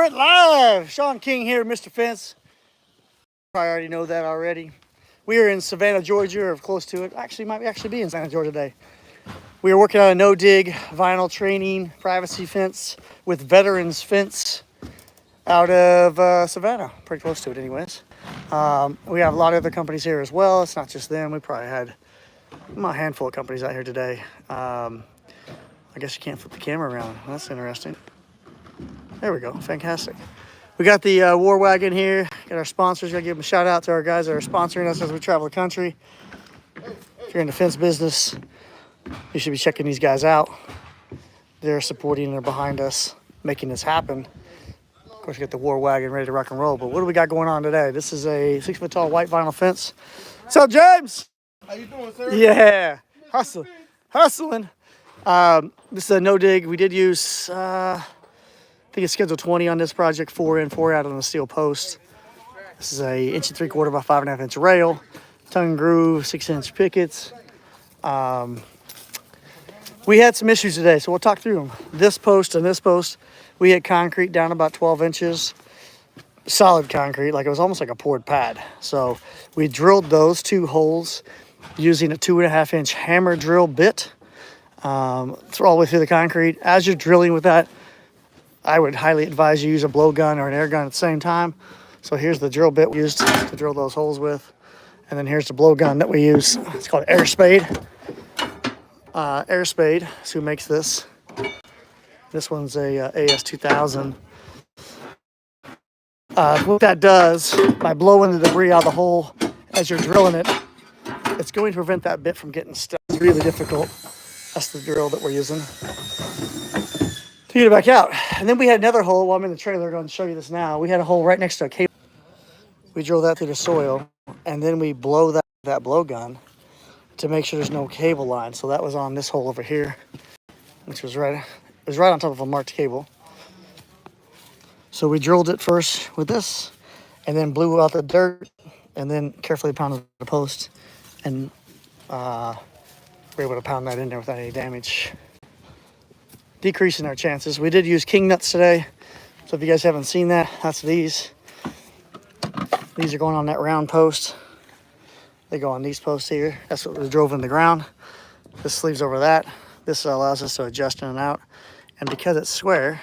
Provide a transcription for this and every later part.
went live. Sean King here, Mr. Fence. Probably already know that already. We are in Savannah, Georgia, or close to it. Actually, might actually be in Savannah, Georgia today. We are working on a no-dig vinyl training privacy fence with Veterans Fence out of Savannah. Pretty close to it anyways. We have a lot of other companies here as well. It's not just them. We probably had a handful of companies out here today. I guess you can't flip the camera around. That's interesting. There we go. Fantastic. We got the War Wagon here. Got our sponsors. Got to give them a shout out to our guys that are sponsoring us as we travel the country. If you're in the fence business, you should be checking these guys out. They're supporting and they're behind us, making this happen. Of course, we got the War Wagon ready to rock and roll. But what do we got going on today? This is a 6-foot tall white vinyl fence. What's up, James? How you doing, sir? Yeah, hustling. This is a no dig. We did use, I think it's schedule 20 on this project, 4 in, 4 out on a steel post. This is a 1 3/4 by 5.5 inch rail, tongue and groove, 6-inch pickets. We had some issues today, so we'll talk through them. This post and this post, we had concrete down about 12 inches, solid concrete, like it was almost like a poured pad. So we drilled those 2 holes using a 2.5 inch hammer drill bit. All the way through the concrete. As you're drilling with that, I would highly advise you use a blowgun or an air gun at the same time. So here's the drill bit we used to drill those holes with. And then here's the blowgun that we use. It's called Air Spade. Air Spade is who makes this. This one's a AS2000. What that does, by blowing the debris out of the hole as you're drilling it, it's going to prevent that bit from getting stuck. It's really difficult. That's the drill that we're using to get it back out. And then we had another hole while I'm in the trailer. I'm going to show you this now. We had a hole right next to a cable. We drilled that through the soil, and then we blow that blowgun to make sure there's no cable line. So that was on this hole over here, which was right on top of a marked cable. So we drilled it first with this, and then blew out the dirt, and then carefully pounded the post, and we're able to pound that in there without any damage, decreasing our chances. We did use king nuts today, so if you guys haven't seen that, that's these. These are going on that round post. They go on these posts here. That's what we drove in the ground. This sleeves over that. This allows us to adjust in and out, and because it's square,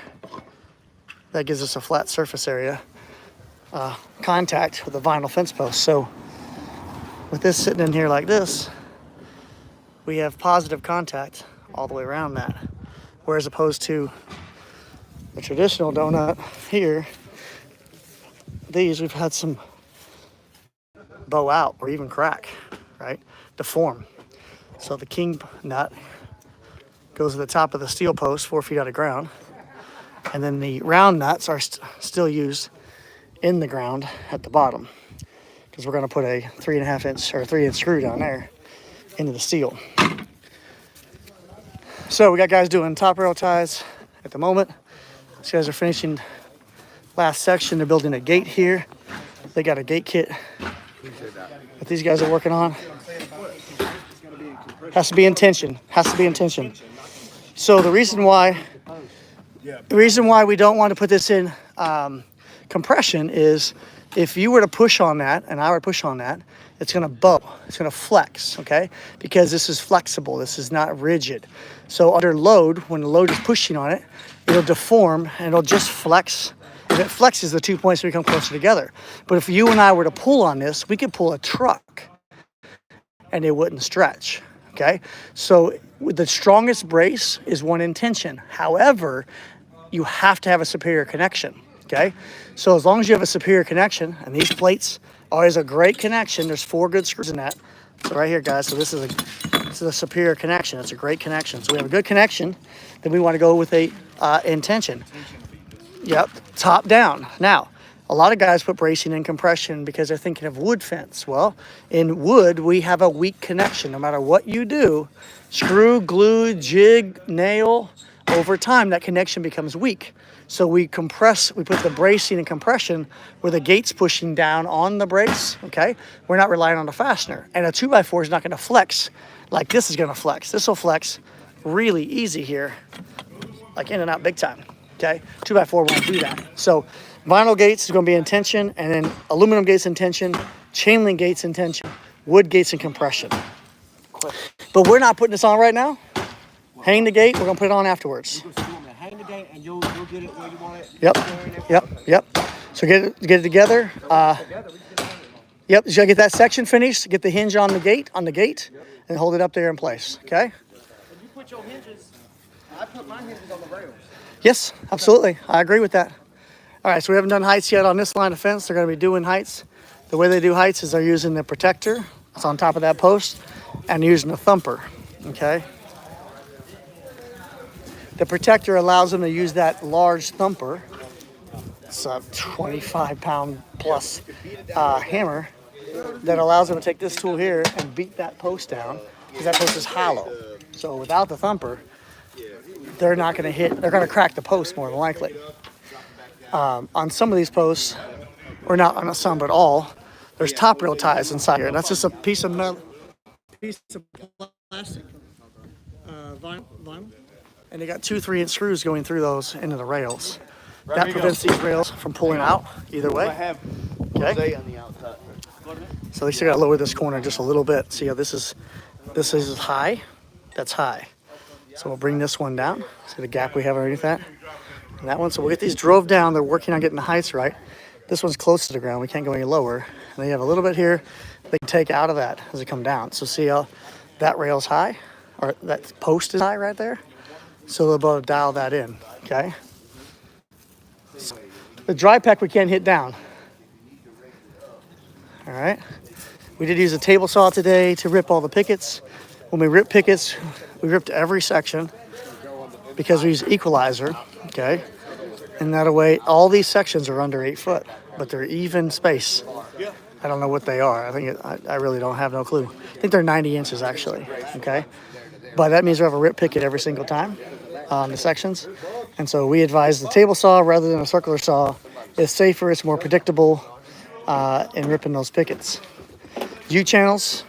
that gives us a flat surface area contact with the vinyl fence post. So with this sitting in here like this, we have positive contact all the way around that. Whereas opposed to the traditional donut here, these we've had some bow out or even crack, right? Deform. So the king nut goes to the top of the steel post 4 feet out of ground. And then the round nuts are still used in the ground at the bottom, because we're going to put a 3.5 inch or 3-inch screw down there into the steel. So we got guys doing top rail ties at the moment. These guys are finishing last section. They're building a gate here. They got a gate kit that these guys are working on. Has to be in tension. So the reason why we don't want to put this in compression is if you were to push on that, and I were to push on that, it's going to bow. It's going to flex, okay? Because this is flexible. This is not rigid. So under load, when the load is pushing on it, it'll deform and it'll just flex. If it flexes, the 2 points become closer together. But if you and I were to pull on this, we could pull a truck and it wouldn't stretch, okay? So the strongest brace is one in tension. However, you have to have a superior connection, okay? So as long as you have a superior connection, and these plates always a great connection. There's 4 good screws in that. So right here, guys, so this is a superior connection. It's a great connection. So we have a good connection. Then we want to go with a intention. Yep, top down. Now, a lot of guys put bracing in compression because they're thinking of wood fence. Well, in wood, we have a weak connection. No matter what you do, screw, glue, jig, nail, over time, that connection becomes weak. So we compress, we put the bracing and compression where the gate's pushing down on the brace, okay? We're not relying on the fastener. And a 2x4 is not gonna flex like this is gonna flex. This will flex really easy here, like in and out big time. Okay, 2x4 won't do that. So vinyl gates is going to be in tension, and then aluminum gates in tension, chain link gates in tension, wood gates in compression. But we're not putting this on right now. Hang the gate. We're going to put it on afterwards. Hang the gate and you'll get it where you want it. Yep. So get it together. Yep. You gotta get that section finished. Get the hinge on the gate, and hold it up there in place. Okay. You put your hinges. I put my hinges on the rails. Yes, absolutely. I agree with that. All right. So we haven't done heights yet on this line of fence. They're going to be doing heights. The way they do heights is they're using the protector. It's on top of that post, and using a thumper. Okay. The protector allows them to use that large thumper. It's a 25-pound plus hammer that allows them to take this tool here and beat that post down, because that post is hollow. So without the thumper, they're not going to hit. They're going to crack the post more than likely. On some of these posts, or not on some, but all, there's top rail ties inside here. That's just a piece of metal, plastic, vinyl. And they got 2 3-inch screws going through those into the rails. That prevents these rails from pulling out either way. Okay. So they still got to lower this corner just a little bit. See how this is high? That's high. So we'll bring this one down. See the gap we have underneath that? And that one. So we'll get these drove down. They're working on getting the heights right. This one's close to the ground. We can't go any lower. And they have a little bit here they can take out of that as they come down. So see how that rail's high? Or that post is high right there? So they'll be able to dial that in, okay? The dry pack we can't hit down. All right. We did use a table saw today to rip all the pickets. When we rip pickets, we ripped every section because we use equalizer, okay? And that way, all these sections are under 8 foot, but they're even space. I don't know what they are. I really don't have no clue. I think they're 90 inches actually, okay? But that means we have a rip picket every single time on the sections. And so we advise the table saw rather than a circular saw. It's safer, it's more predictable in ripping those pickets. U-channels,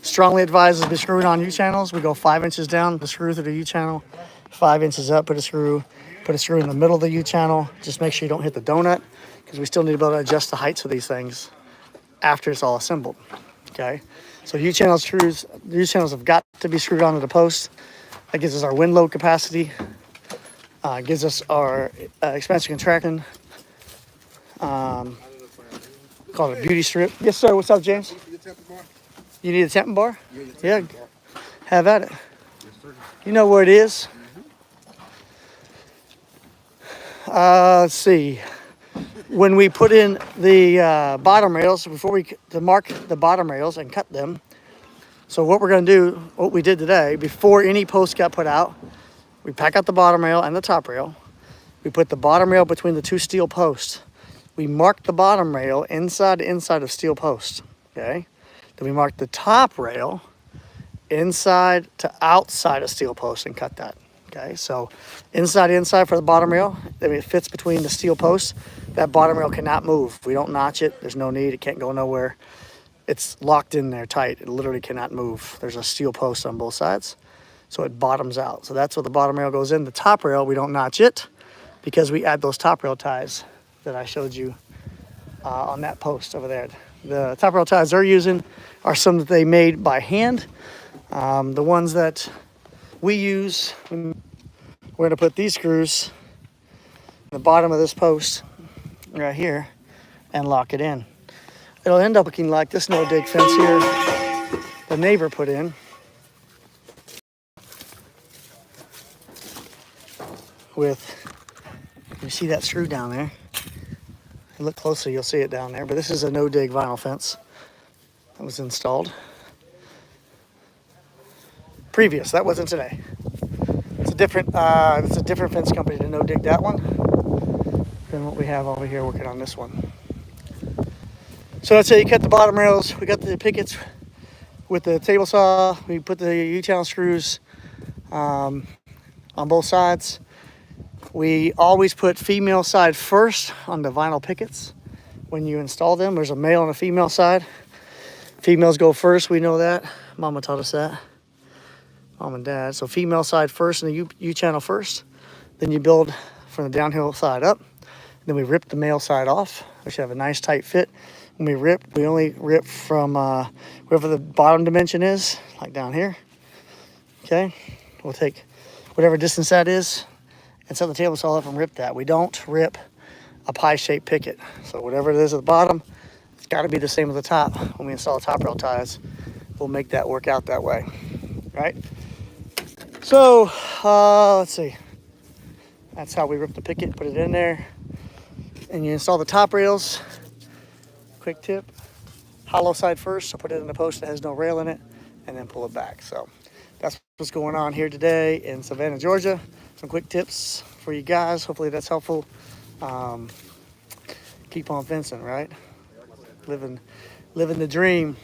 strongly advised to be screwed on U-channels. We go 5 inches down, the screw through the U-channel, 5 inches up, put a screw in the middle of the U-channel. Just make sure you don't hit the donut, because we still need to be able to adjust the heights of these things after it's all assembled, okay? So U-channel screws, the U-channels have got to be screwed onto the post. That gives us our wind load capacity, gives us our expansion contraction, called a beauty strip. Yes, sir. What's up, James? You need a tamping bar? Yeah, have at it. You know where it is? Let's see. When we put in the bottom rails, to mark the bottom rails and cut them. So what we're going to do, what we did today, before any post got put out, we pack out the bottom rail and the top rail. We put the bottom rail between the 2 steel posts. We mark the bottom rail inside of steel posts, okay? Then we mark the top rail inside to outside of steel posts and cut that, okay? So inside for the bottom rail, I mean, it fits between the steel posts. That bottom rail cannot move. We don't notch it. There's no need. It can't go nowhere. It's locked in there tight. It literally cannot move. There's a steel post on both sides, so it bottoms out. So that's where the bottom rail goes in. The top rail, we don't notch it because we add those top rail ties that I showed you on that post over there. The top rail ties they're using are some that they made by hand. The ones that we use, we're going to put these screws in the bottom of this post right here and lock it in. It'll end up looking like this no-dig fence here the neighbor put in. You see that screw down there? If you look closely, you'll see it down there. But this is a no-dig vinyl fence that was installed. Previous, that wasn't today. It's a different fence company to no-dig that one than what we have over here working on this one. So that's how you cut the bottom rails. We got the pickets with the table saw. We put the U-channel screws on both sides. We always put female side first on the vinyl pickets when you install them. There's a male and a female side. Females go first, we know that. Mama taught us that. Mom and Dad. So female side first and the U-channel first. Then you build from the downhill side up. Then we rip the male side off. We should have a nice tight fit. When we rip, we only rip from wherever the bottom dimension is, like down here. Okay, we'll take whatever distance that is and set the table saw up and rip that. We don't rip a pie-shaped picket. So whatever it is at the bottom, it's got to be the same at the top. When we install top rail ties, we'll make that work out that way, right? So let's see. That's how we rip the picket, put it in there. And you install the top rails. Quick tip, hollow side first, so put it in the post that has no rail in it, and then pull it back. So that's what's going on here today in Savannah, Georgia. Some quick tips for you guys. Hopefully that's helpful. Keep on fencing, right? Living the dream.